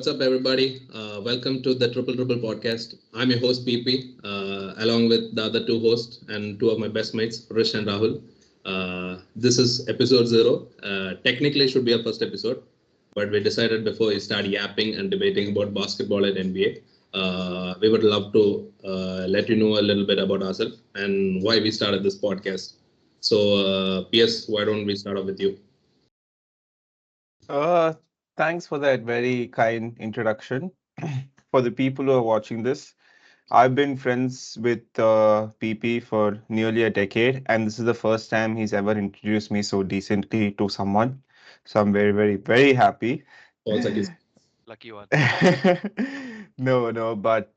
what's up, everybody? Welcome to the Triple Dribble podcast. I'm your host, PP, along with the other two hosts and two of my best mates, Vrish and Rahul. This is episode 0. Technically, it should be our first episode, but we decided before we start yapping and debating about basketball and NBA, we would love to let you know a little bit about ourselves and why we started this podcast. So, PS, why don't we start off with you? Uh, Thanks for that very kind introduction. For the people who are watching this, I've been friends with PP for nearly a decade, and this is the first time he's ever introduced me so decently to someone. So I'm very, very, very happy. Also, kiss. Lucky one. No, but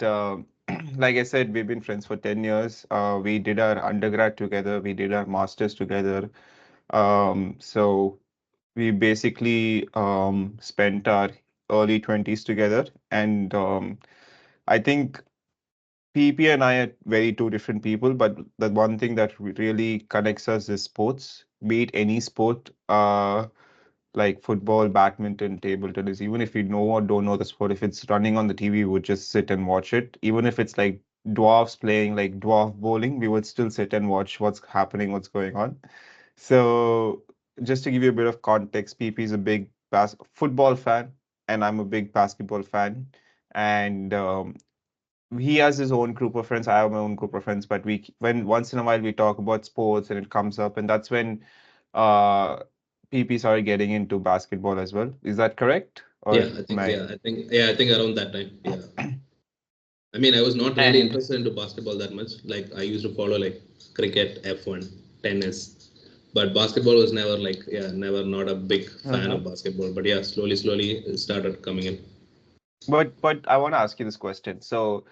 like I said, we've been friends for 10 years. We did our undergrad together, we did our masters together. So we basically spent our early 20s together. And I think PP and I are very two different people, but the one thing that really connects us is sports, be it any sport, like football, badminton, table tennis. Even if we know or don't know the sport, if it's running on the TV, we would just sit and watch it. Even if it's like dwarfs playing like dwarf bowling, we would still sit and watch what's happening, what's going on. So, just to give you a bit of context, PP is a big football fan, and I'm a big basketball fan. And he has his own group of friends. I have my own group of friends, but when once in a while we talk about sports and it comes up, and that's when uh, PP started getting into basketball as well. Is that correct? Or am I? I think around that time. Yeah. I mean, I was not really And interested into basketball that much. Like I used to follow like cricket, F1, tennis, but basketball was never like never not a big fan uh of basketball. But yeah, slowly it started coming in. but I want to ask you this question. So,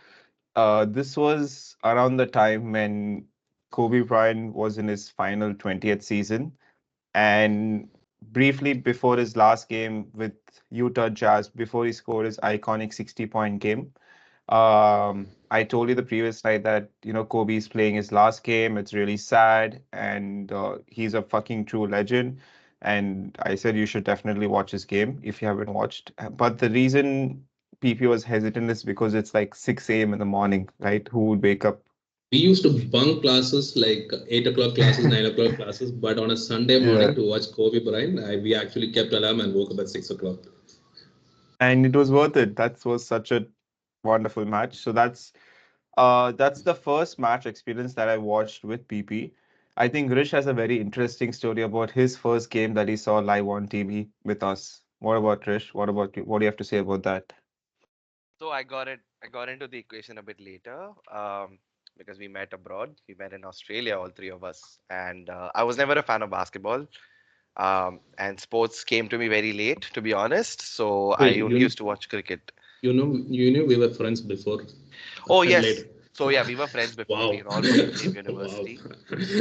this was around the time when Kobe Bryant was in his final 20th season. And briefly before his last game with Utah Jazz, before he scored his iconic 60-point game, I told you the previous night that, Kobe's playing his last game. It's really sad, and he's a fucking true legend. And I said you should definitely watch his game if you haven't watched. But the reason PP was hesitant is because it's like 6 a.m. in the morning, right? Who would wake up? We used to bunk classes like 8 o'clock classes, 9 o'clock classes, but on a Sunday Yeah. morning to watch Kobe Bryant, we actually kept alarm and woke up at 6 o'clock. And it was worth it. That was such a wonderful match. So that's the first match experience that I watched with PP. I think Rish has a very interesting story about his first game that he saw live on TV with us. What about Rish? What about you? What do you have to say about that? So I got it. I got into the equation a bit later, because we met abroad. We met in Australia, all three of us, and I was never a fan of basketball. And sports came to me very late, to be honest. So Wait, I only used to watch cricket. you knew we were friends before Oh and yes. later. So yeah, we were friends before. We Wow. were all from the same Wow. university.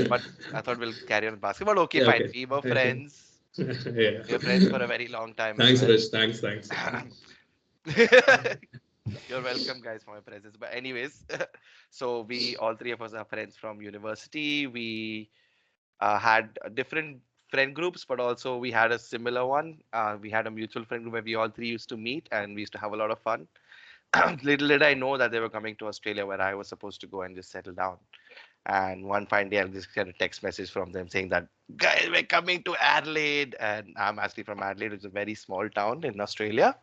But I thought we'll carry on with basketball. Okay, Yeah, fine. okay. We were Okay. friends. Yeah. We were friends for a very long time as Thanks, well. Rich. Thanks. You're welcome, guys, for my presence. But anyways, so we all three of us are friends from university. We had different friend groups, but also we had a similar one. We had a mutual friend group where we all three used to meet, and we used to have a lot of fun. Little did I know that they were coming to Australia, where I was supposed to go and just settle down. And one fine day, I just get a text message from them saying that, guys, we're coming to Adelaide. And I'm actually from Adelaide, which is a very small town in Australia.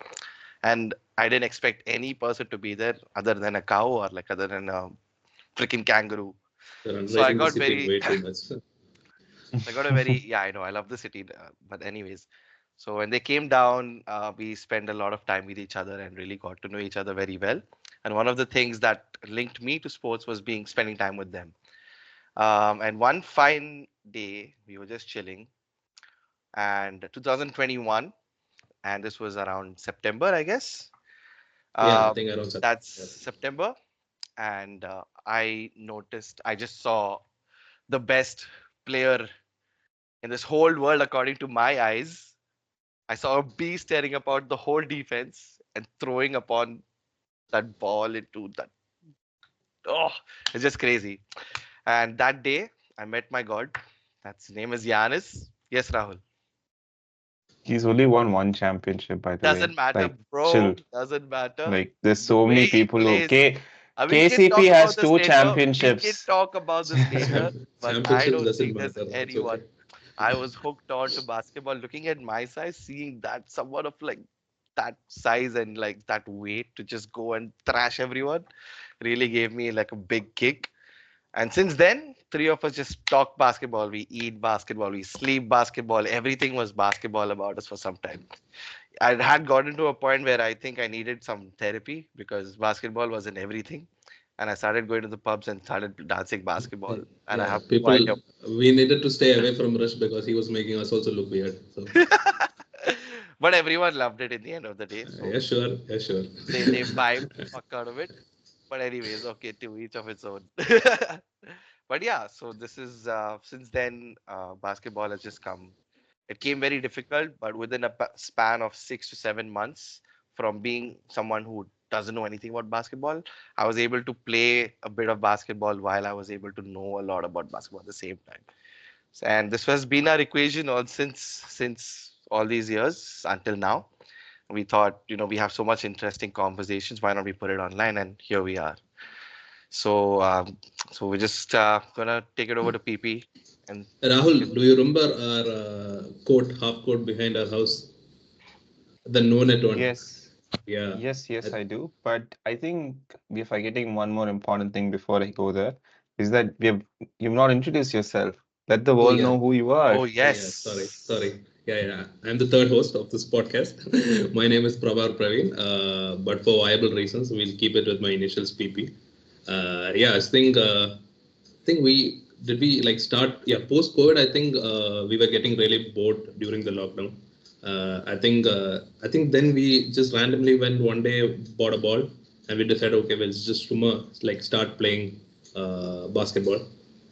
And I didn't expect any person to be there other than a cow or like other than a freaking kangaroo. You're So I underrating the got city very, way too much. I got a very, yeah, I know, I love the city. But anyways, so when they came down, we spent a lot of time with each other and really got to know each other very well. And one of the things that linked me to sports was being spending time with them. And one fine day, we were just chilling, and 2021, and this was around September, I guess. Yeah, I Uh, think around September. that's Yeah. September, and I noticed, I just saw the best player in this whole world, according to my eyes. I saw a beast tearing apart the whole defense and throwing upon that ball into that. Oh, it's just crazy. And that day, I met my God. That's his name is Giannis. Yes, Rahul. He's only won one championship, by the way. Doesn't matter, Like, bro. chill. Doesn't matter. Like, there's The so way many he people who plays. We can KCP talk about has this two later. We can championships. talk about this later. But I Championships don't doesn't think there's matter. It's okay. anyone. I was hooked on to basketball. Looking at my size, seeing that someone of like that size and like that weight to just go and thrash everyone really gave me like a big kick. And since then, three of us just talk basketball. We eat basketball. We sleep basketball. Everything was basketball about us for some time. I had gotten to a point where I think I needed some therapy because basketball wasn't everything. And I started going to the pubs and started dancing basketball. And I Yeah, have no people. idea. We needed to stay away from Rush because he was making us also look weird. So But everyone loved it in the end of the day. So yeah, sure, yeah, sure. they vibed the fuck out of it. But anyways, okay, to each of its own. But yeah, so this is since then basketball has just come. It came very difficult, but within a span of 6 to 7 months, from being someone who doesn't know anything about basketball, I was able to play a bit of basketball while I was able to know a lot about basketball at the same time. And this has been our equation all since all these years until now. We thought, we have so much interesting conversations. Why not we put it online? And here we are. So, so we're just gonna take it over to PP, and he can. Rahul, do you remember our court, half court behind our house, the no net one? Yes. Yeah, Yes, I- I do. But I think we're forgetting one more important thing before I go there, is that you've not introduced yourself. Let the oh world yeah, know who you are. Oh yeah. Sorry, yes. sorry. Yeah, yeah. I'm the third host of this podcast. My name is Prabhar Praveen, but for viable reasons, we'll keep it with my initials PP. Yeah, I think we like start, yeah, post COVID. I think we were getting really bored during the lockdown. I think then we just randomly went one day, bought a ball, and we decided, okay, we'll just like start playing basketball,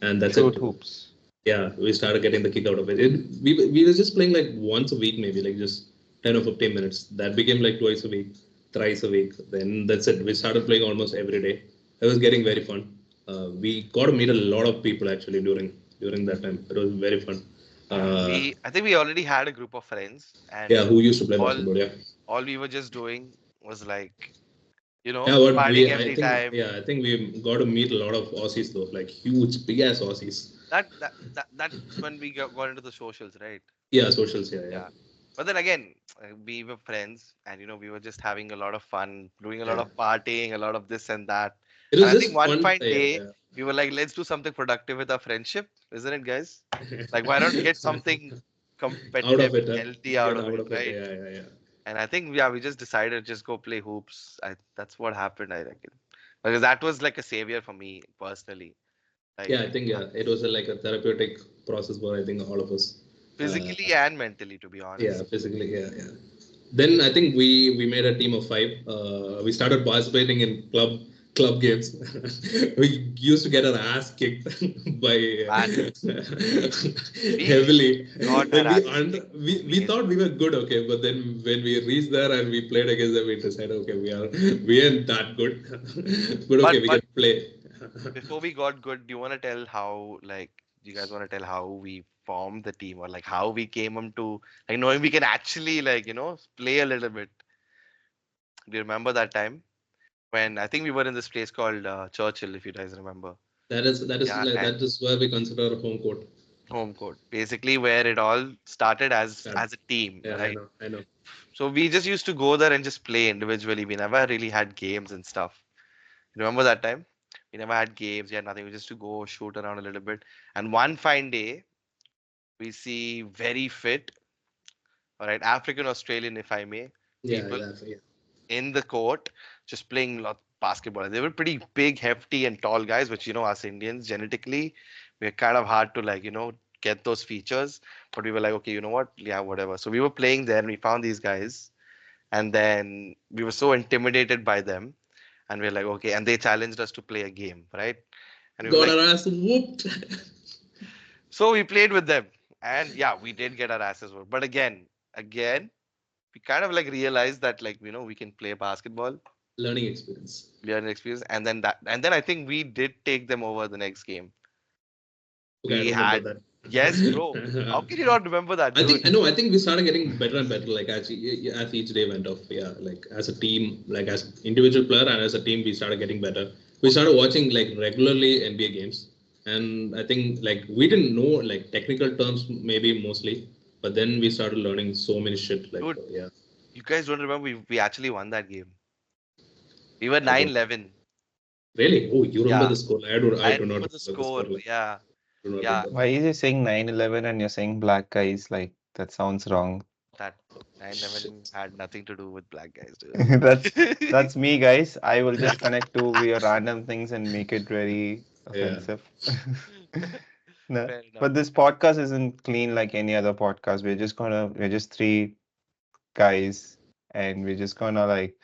and that's it. Truth hoops. Yeah, we started getting the kick out of it. We were just playing like once a week, maybe like just 10 or 15 minutes. That became like twice a week, thrice a week. Then that's it. We started playing almost every day. It was getting very fun. We got to meet a lot of people actually during that time. It was very fun. I think we already had a group of friends, Yeah, and who used to play all basketball? Yeah, all we were just doing was like, yeah. What partying I every think, time. yeah, I think we got to meet a lot of Aussies though, like huge, big ass Aussies. That's when we got into the socials, right? Yeah, socials. Yeah, yeah, Yeah. But then again, we were friends, and we were just having a lot of fun, doing a lot yeah. of partying, a lot of this and that. It And was I think just one fun. fine Yeah, day yeah. we were like, let's do something productive with our friendship, isn't it, guys? Like, why not get something Out competitive of it, and healthy out get of out it, of it. right? Yeah, yeah, yeah. And I think, yeah, we just decided just go play hoops. That's what happened, I reckon. Because that was like a savior for me personally. Like Yeah, I think yeah, it was like a therapeutic process for I think all of us. Uh, physically and mentally, to be yeah, honest. physically, yeah, yeah. Then I think we made a team of five. We started participating in club games. We used to get our ass kicked by Man, we heavily. got our Then asses kicked we thought we amazingly. were good, okay, but then when we reached there and we played against them, we decided, okay, we ain't that good, but okay, But we but can play. before we got good, do you want to tell how like do you guys want to tell how we formed the team or like how we came to like knowing we can actually like play a little bit? Do you remember that time when I think we were in this place called Churchill, if you guys remember? Yeah, and That is where we consider our home court. home court, basically where it all started Start. as a team, Yeah, right? I know. So we just used to go there and just play individually. We never really had games and stuff. Remember that time? We never had games, we had nothing. We just to go shoot around a little bit. And one fine day, we see very fit, all right, African Australian, if I may, Yeah, people exactly. in the court just playing lot basketball. They were pretty big, hefty, and tall guys, which us Indians genetically, we're kind of hard to like get those features. But we were like, okay, you know what? Yeah, whatever. So we were playing there, and we found these guys, and then we were so intimidated by them, and we are like, okay, and they challenged us to play a game, right? And we were Got like, our ass whooped. so we played with them, and yeah, we did get our asses whooped. But again, we kind of like realized that like we can play basketball, Learning experience. we had an experience, and then I think we did take them over the next game. Okay, I We remember had that. Yes, bro. How can you not remember that, I think dude? I know. I think we started getting better and better, like as each day went off. Yeah, like as a team, like as individual player and as a team, we started getting better. We started watching like regularly NBA games, and I think like we didn't know like technical terms maybe mostly, but then we started learning so many shit. Like Dude, yeah, you guys don't remember we actually won that game. We were I don't 9-11. really. Oh, you remember Yeah, the score? I do. I I do not remember the remember the score. score. Like Yeah, do not yeah. remember. Why is he saying 9/11 and you're saying black guys? Like that sounds wrong. That Shit. 9/11 had nothing to do with black guys, That's dude. that's me, guys. I will just connect two weird random things and make it very Yeah. offensive. No, Fair enough. but this podcast isn't clean like any other podcast. We're just three guys, and we're just gonna like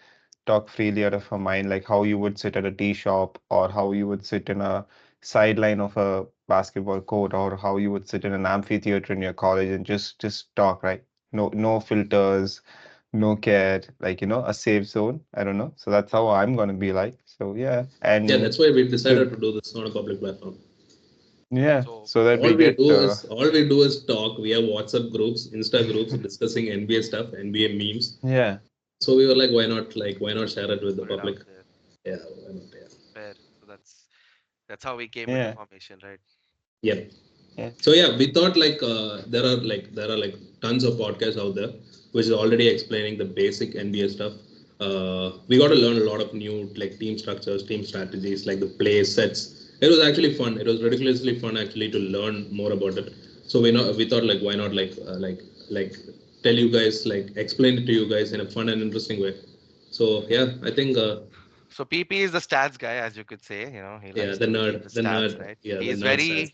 talk freely out of our mind, like how you would sit at a tea shop, or how you would sit in a sideline of a basketball court, or how you would sit in an amphitheater in your college and just talk, right? No filters, no care, like a safe zone. I don't know. So that's how I'm gonna be like. So yeah, Yeah, and that's why we to decided to do this on a public platform. yeah, So so that we get All we do is talk. We have WhatsApp groups, Insta groups discussing NBA stuff, NBA memes. yeah. So we were like, why not? Like, why not share it with the put it out public? there. Yeah, why not? Yeah. Fair. So that's how we came into Yeah, formation, right? Yeah. yeah. So yeah, we thought like there are tons of podcasts out there which is already explaining the basic NBA stuff. We got to learn a lot of new like team structures, team strategies, like the play sets. It was actually fun. It was ridiculously fun actually to learn more about it. So we thought like why not like tell you guys like explain it to you guys in a fun and interesting way. So yeah, I think So PP is the stats guy, as you could say. He yeah, likes to keep the the stats, nerd, right? yeah, the He's nerd stats. very,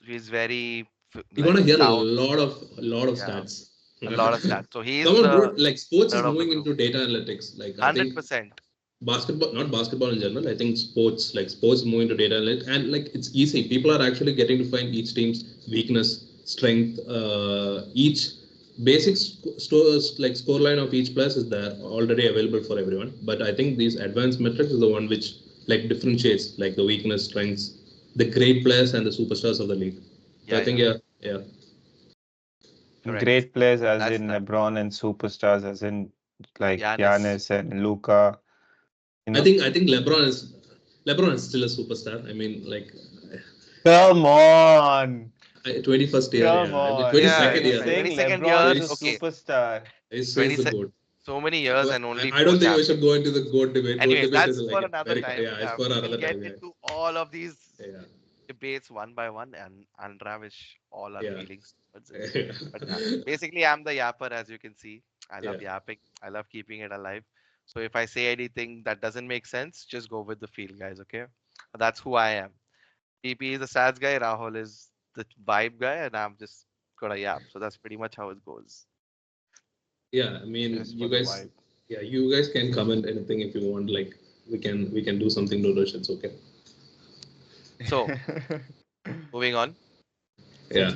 he's very You're like gonna hear sound. a lot of Yeah, stats. a lot of stats. So Come he's on, bro. the Like sports is nerd of the moving group. into data analytics. Like I think 100%. basketball, not basketball in general. I think sports, like sports, moving to data analytics, and like it's easy. People are actually getting to find each team's weakness, strength, each basic stores like scoreline of each place is there already available for everyone. But I think these advanced metrics is the one which like differentiates like the weakness, strengths, the great players and the superstars of the league. So I Yeah, think yeah, yeah. correct. Great players as That's in that. LeBron and superstars as in like Giannis. Giannis and Luca, you know? I think LeBron is still a superstar. I mean, like Come on. 21st year, Come yeah. I mean, on. Yeah, 22nd You're year, yeah. like saying 22nd LeBron year. is a 20, Okay. superstar. he's 20 the goat. so many years But and only I four don't think we should champions. go into the goat debate. Goat Anyways, debate is that's like for a another very time. yeah, it's for We will another get time. Yeah, into all of these yeah, debates one by one and unravish all our yeah, feelings towards it. yeah, But yeah, basically, I'm the yapper, as you can see. I yeah. love yapping. I love keeping it alive. So if I say anything that doesn't make sense, just go with the feel, guys. Okay, that's who I am. PP is the stats guy. Rahul is the vibe guy, and I'm just gonna yap. So that's pretty much how it goes. Yeah, I mean, Just for the vibe. you guys can comment anything if you want. Like, we can do something to Rush. It's okay. So moving on. Yeah.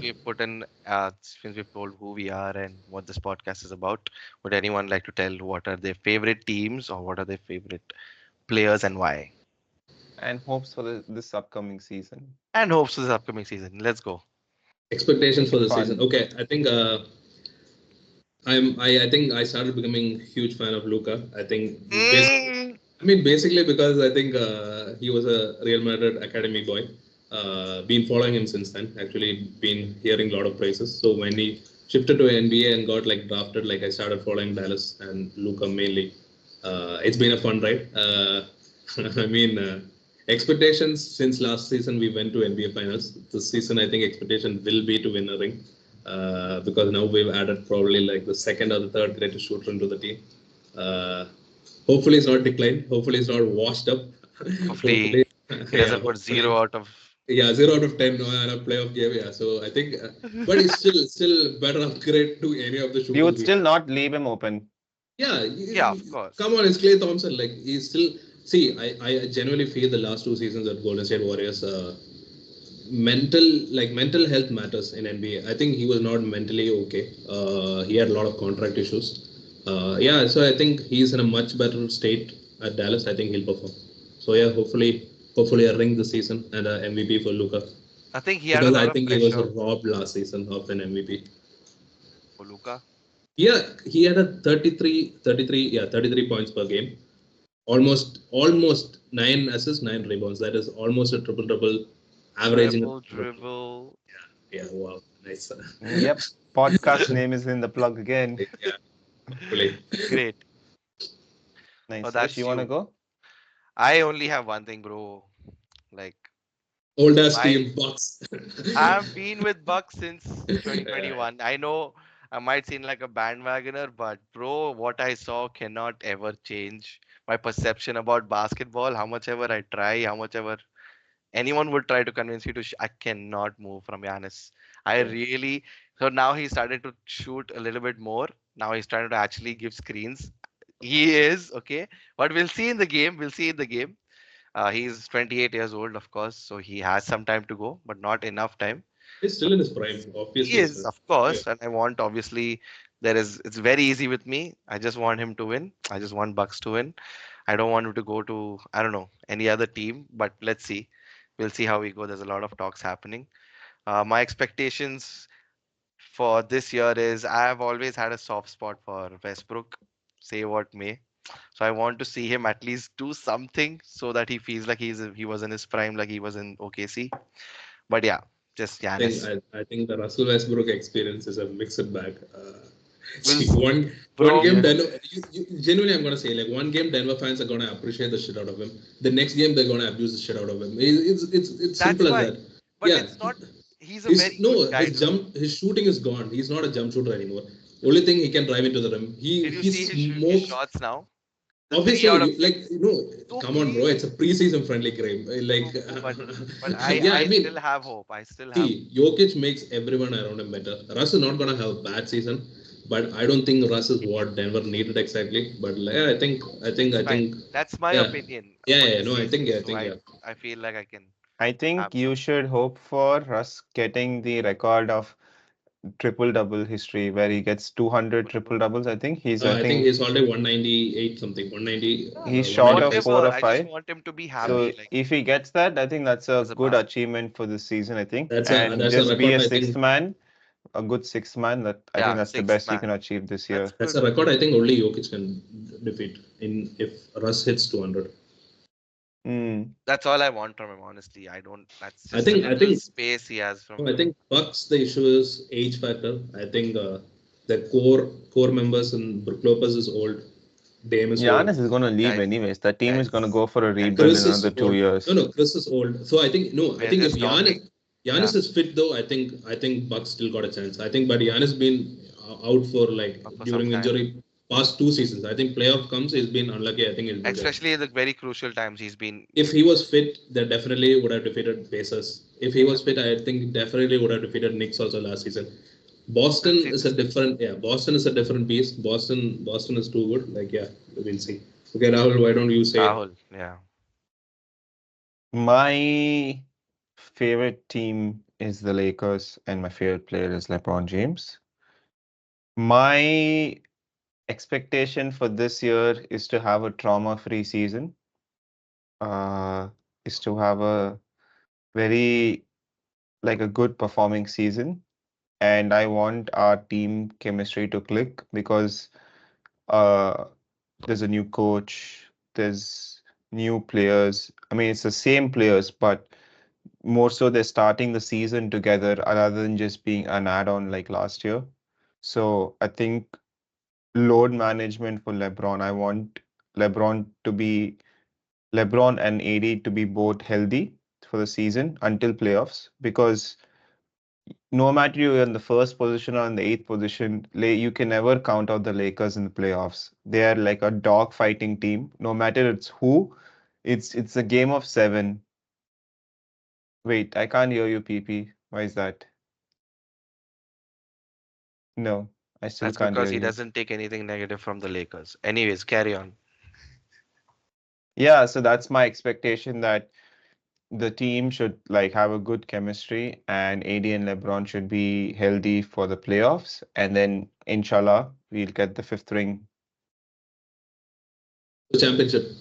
Since we've told who we are and what this podcast is about, would anyone like to tell what are their favorite teams or what are their favorite players and why? And hopes for this upcoming season. And hopes for this upcoming season. Let's go. Expectations Make for it the season. fun. Okay, I think I think I started becoming huge fan of Luca. I think Mm, basically because I think he was a Real Madrid academy boy. Been following him since then. Actually, been hearing a lot of praises. So when he shifted to NBA and got like drafted, like I started following Dallas and Luca mainly. It's been a fun ride. I mean, expectations since last season we went to NBA Finals. This season, I think expectation will be to win a ring. Because now we've added probably like the second or the third greatest shooter into the team. Uh, Hopefully it's not declined. Hopefully it's not washed up. hopefully Hopefully, he yeah, doesn't put hopefully, zero out of. yeah, 0 out of 10 on a playoff game. Yeah, so I think, but it's still better upgrade to any of the You shooters would we still have. not leave him open. Yeah, Yeah, of come course. on, it's Clay Thompson. Like he's still. See, I genuinely feel the last 2 seasons at Golden State Warriors, mental health matters in NBA. I think he was not mentally okay. He had a lot of contract issues. Yeah, so I think he's in a much better state at Dallas. I think he'll perform. So yeah, hopefully a ring this season and a MVP for Luca. I think he had a because lot I of think he was pressure robbed last season of an MVP. for Luka. Yeah, he had a 33 points per game, almost 9 assists, 9 rebounds. That is almost a triple double, averaging a Triple triple double. dribble. Yeah, wow, nice. Yep. Podcast name is in the plug again. Yeah, hopefully. Great. Oh, Nice. Rish, you that's want to you. go? I only have one thing, bro. Like Old ass my team, Bucks. I've been with Bucks since Yeah, 2021. I know I might seem like a bandwagoner, but bro, what I saw cannot ever change my perception about basketball. How much ever I try, how much ever anyone would try to convince you to, I cannot move from Giannis. I yeah. really, so now he started to shoot a little bit more. Now he's trying to actually give screens. He is okay, but we'll see in the game. We'll see in the game. He's 28 years old, of course, so he has some time to go, but not enough time. He's still in his prime. He Obviously, is, still. of Yeah. course, and I want obviously it's very easy with me. I just want him to win. I just want Bucks to win. I don't want him to go to I don't know any other team, but let's see. We'll see how we go. There's a lot of talks happening. My expectations for this year is I have always had a soft spot for Westbrook, say what may. So I want to see him at least do something so that he feels like he was in his prime, like he was in OKC. But yeah, just Giannis. I think the Russell Westbrook experience is a mixed bag. Will See, s- one bro, game Yes. Denver. Genuinely, I'm gonna say like one game Denver fans are gonna appreciate the shit out of him. The next game they're gonna abuse the shit out of him. It's that's simple as why. that. But Yeah, it's not. He's a his very good no guy, his dude. jump his shooting is gone. He's not a jump shooter anymore. Only thing he can drive into the rim. Did you He see his smokes. shots now? The three Obviously, out of so come on, bro. clean. It's a preseason friendly game. Like, True, but yeah, I I mean, still have hope. I still have see, Jokic makes everyone around him better. Russ is not gonna have a bad season, but I don't think Russ is what Denver needed exactly. But like, yeah, it's I fine. think, That's my yeah, opinion for yeah. this No, season. I So think, yeah. I feel like I can I think have you some. should hope for Russ getting the record of triple double history where he gets 200 Triple triple double. doubles. I I think think he's already 198 something, 190, Yeah, he's short of 195 four whatever. or something. I just five. want him to be Yeah, So happy, like if he gets that, I think that's a as a good basket. achievement for this season, I think. that's And a just be record. a I sixth think man, a good sixth man. That I think Yeah, that's the sixth best he man. can achieve this That's year. that's good. a record. I think only Jokic can defeat in if Russ hits 200. Mm. That's all I want from him, honestly. I don't. That's I just a think, I little think space he has from No, I him. think Bucks the issue is age factor. I think the core members in Brook Lopez is old, Dame is old, Giannis is going to leave Guys, anyways. That team is going to guys, go for a guys. rebuild in Chris is another two old. years. No, Chris is old. So I think no, I We're think if just talking. Yeah, Giannis is fit though, I think Bucks still got a chance. I think, but Giannis been out for like for some during time. injury past 2 seasons. I think playoff comes, he's been unlucky. I think he'll be there. Especially in the very crucial times he's been. If he was fit, they definitely would have defeated Pacers. If he Yeah, was fit, I think definitely would have defeated Knicks also last season. we'll Boston see is a this season. different, yeah. Boston is a different beast. Boston is too good. Like, yeah, we'll see. Okay, Rahul, why don't you say it? Rahul, yeah. My favorite team is the Lakers, and my favorite player is LeBron James. My expectation for this year is to have a trauma-free season. Uh, is to have a very like a good performing season, and I want our team chemistry to click because uh, there's a new coach, there's new players. I mean, it's the same players, but more so they're starting the season together rather than just being an add-on like last year. So I think load management for LeBron. I want LeBron to be LeBron and AD to be both healthy for the season until playoffs because no matter you're in the first position or in the eighth position, you can never count out the Lakers in the playoffs. They are like a dog fighting team. No matter it's who, it's a game of seven. Wait, I can't hear you, PP. Why is that? No, I still That's can't because hear he you. doesn't take anything negative from the Lakers. Anyways, carry on. Yeah, so that's my expectation that the team should like have a good chemistry and AD and LeBron should be healthy for the playoffs. And then inshallah, we'll get the fifth ring. The championship.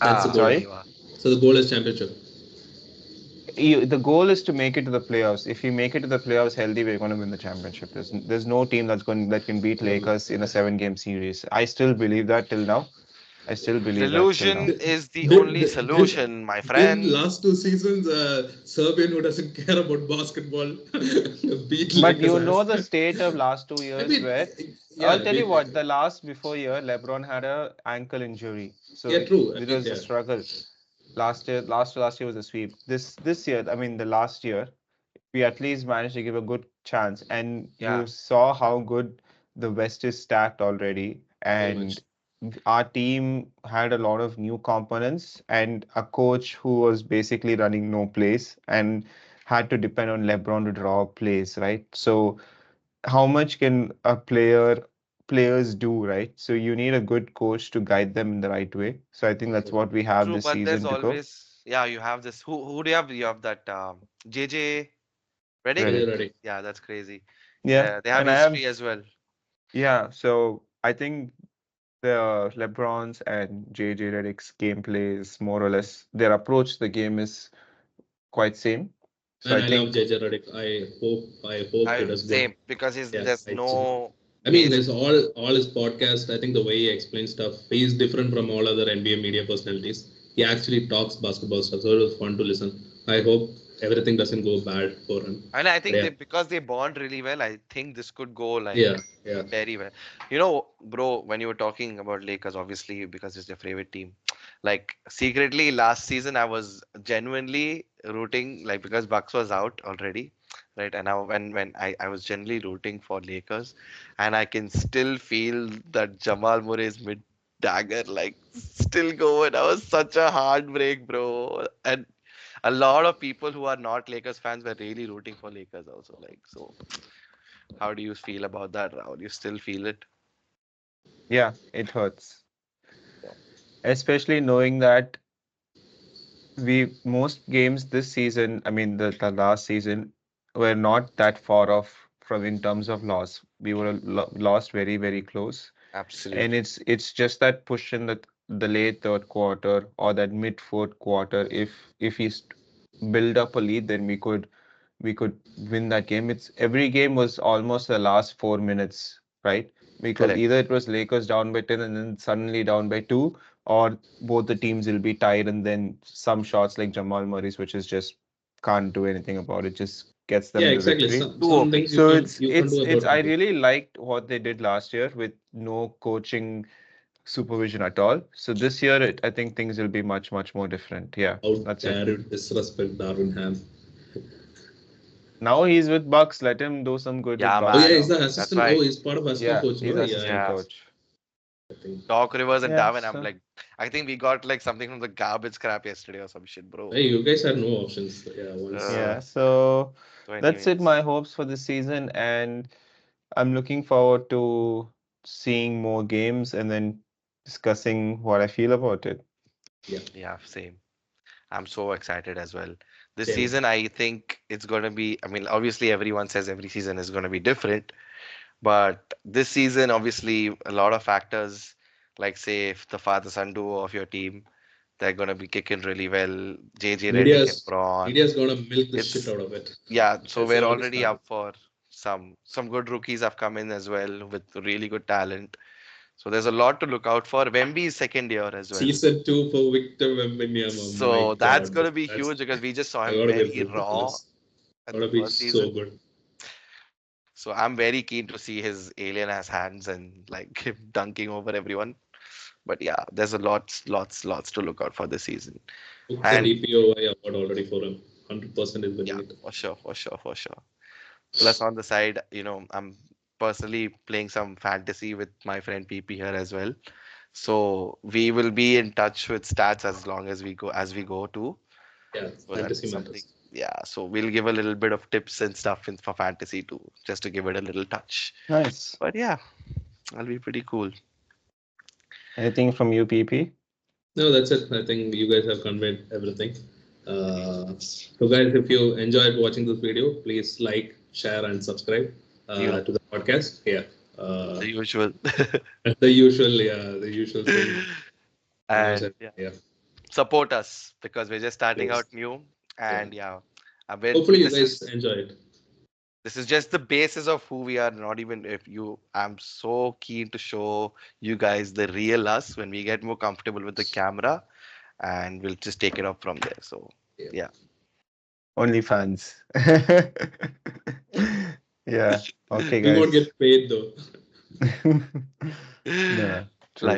That's the Ah, goal. there you Sorry? are. So the goal is championship. the goal is to make it to the playoffs. If you make it to the playoffs healthy, we're going to win the championship. There's no team that can beat Lakers in a 7 game series. I still believe that till now. I still believe that till now. Delusion is the Did, only did, did, solution, my did friend. last 2 seasons, Serbian who doesn't care about basketball beat But Lakers you know ass? the state of last two I years mean, where yeah, I'll tell you what, the last before year, LeBron had a ankle injury. So yeah, true. I it mean, was a yeah, struggle. Last year was a sweep. This year, I mean the last year, we at least managed to give a good chance. And Yeah, you saw how good the West is stacked already. very much. And our team had a lot of new components and a coach who was basically running no plays and had to depend on LeBron to draw plays, right? So how much can players do, right? So you need a good coach to guide them in the right way. So I think that's what we have true, this but there's season to go. always, yeah, you have this. Who do you have? You have that JJ Redick? Very Redick. ready. Yeah, that's crazy. Yeah, They have and I history have as well. yeah. So I think the LeBron's and JJ Redick's gameplay is more or less their approach to the game is quite same. So And I I love think JJ Redick. I hope he I does good. same because Yeah, there's no I mean, base. there's all his podcast. I think the way he explains stuff, he's different from all other NBA media personalities. He actually talks basketball stuff, so it was fun to listen. I hope everything doesn't go bad for him. And I But think they because they bond really well, I think this could go like yeah, yeah, very well. Bro, when you were talking about Lakers, obviously because it's your favorite team. Like secretly last season, I was genuinely rooting like because Bucks was out already, right? And now when I was genuinely rooting for Lakers, and I can still feel that Jamal Murray's mid dagger like still going. I was such a heartbreak, bro. And a lot of people who are not Lakers fans were really rooting for Lakers also. Like, so how do you feel about that, Rahul? You still feel it? yeah, it hurts, Yeah. especially knowing that we most games this season, I mean the last season, were not that far off from in terms of loss. We were lost very close, and Absolutely. it's just that push in the late third quarter or that mid fourth quarter. If we build up a lead, then we could win that game. It's every game was almost the last 4 minutes, right? Because Correct. either it was Lakers down by 10 and then suddenly down by two, or both the teams will be tied, and then some shots like Jamal Murray's, which is just can't do anything about it, just gets them yeah. in the Exactly. victory. Some Too some things OP. you So can't it's you can't it's do it's about I anything. really liked what they did last year with no coaching supervision at all. So this year, I think things will be much more different. Yeah, How that's it. dare you disrespect Darwin Ham? Now he's with Bucks. Let him do some good with Yeah, Oh Bucks yeah, man. he's now. the That's assistant. Oh, why. he's part of assistant Yeah, coach, he's no? Yeah, assistant Yeah. coach. I think. Doc Rivers and Yeah, Darwin. so I think we got like something from the garbage scrap yesterday or some shit, bro. Hey, you guys had no options. Yeah, once. Uh, yeah, so so, that's it. anyways. My hopes for this season, and I'm looking forward to seeing more games and then discussing what I feel about it. Yeah, Yeah, same. I'm so excited as well. This same. season, I think it's going to be, I mean, obviously, everyone says every season is going to be different. But this season, obviously, a lot of factors, like say if the father-son duo of your team, they're gonna be kicking really well. JJ Redick and Media's Braun. Media's gonna milk the shit It's out of it. yeah, so It's we're already already started. up for some good rookies have come in as well with really good talent. So there's a lot to look out for. Wemby's second year as well. Season 2 for Victor Wembanyama. My So that's God, gonna be that's huge because we just saw I him gotta be very raw ridiculous. at the Gotta be first so season. good. So I'm very keen to see his alien ass hands and like him dunking over everyone. But yeah, there's a lots to look out for this season. Took the And DPOY award already for him. 100% is yeah, winning it. for sure. Plus on the side, I'm personally playing some fantasy with my friend PP here as well. So we will be in touch with stats as we go too. Yeah, So fantasy that's something. matters. Yeah, so we'll give a little bit of tips and stuff for fantasy too, just to give it a little touch. Nice. But yeah, that'll be pretty cool. Anything from you, PP? No, that's it. I think you guys have conveyed everything. So, guys, if you enjoyed watching this video, please like, share, and subscribe You know, to the podcast. Yeah, uh, the usual. the usual thing from my And side. yeah, Yeah, support us because we're just starting out please. new. Yeah. And yeah, Hopefully, you this guys is enjoy it. just the basis of who we are. Not even if you, I'm so keen to show you guys the real us when we get more comfortable with the camera, and we'll just take it up from there. So Yeah. yeah, Only fans. Yeah. Okay, We won't guys. get paid though. No, life true.